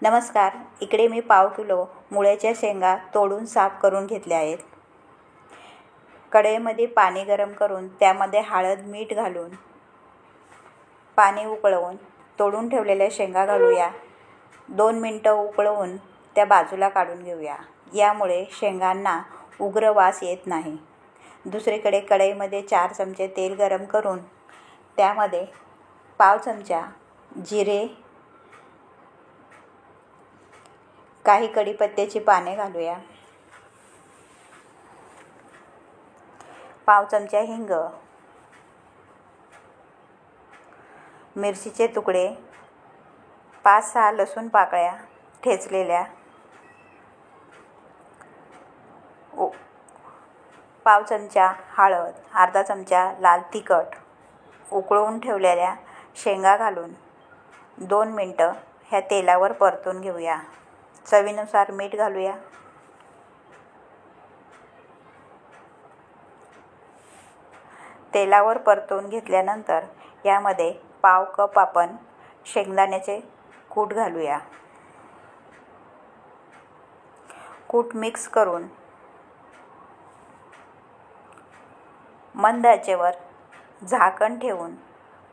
नमस्कार. इकडे मी पाव किलो मुळ्याच्या शेंगा तोडून साफ करून घेतल्या आहेत. कढईमध्ये पाणी गरम करून त्यामध्ये हळद मीठ घालून पाणी उकळवून तोडून ठेवलेल्या शेंगा घालूया. 2 मिनटं उकळवून त्या बाजूला काढून घेऊया. यामुळे शेंगांना उग्र वास येत नाही. दुसरीकडे कढईमध्ये 4 चमचे तेल गरम करून त्यामध्ये पाव चमचा जिरे, काही कढीपत्त्याची पाने घालूया, पाव चमचा हिंग, मिरचीचे तुकडे, 5-6 लसूण पाकळ्या ठेचलेल्या, पाव चमचा हळद, अर्धा चमचा लाल तिखट, उकळवून ठेवलेल्या शेंगा घालून 2 मिनटं ह्या तेलावर परतून घेऊया. चवीनुसार मीठ घालूया. तेलावर परतून घेतल्यानंतर यामध्ये पाव कप आपण शेंगदाण्याचे कूट घालूया. कूट मिक्स करून मंद आचेवर झाकण ठेवून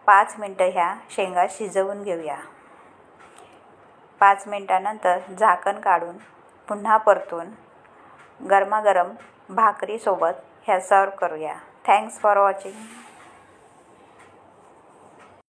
5 मिनटं ह्या शेंगा शिजवून घेऊया. 5 मिनटानंतर झाकण काढून पुन्हा परतून गरमागरम भाकरीसोबत ह्या सर्व करूया. Thanks for watching.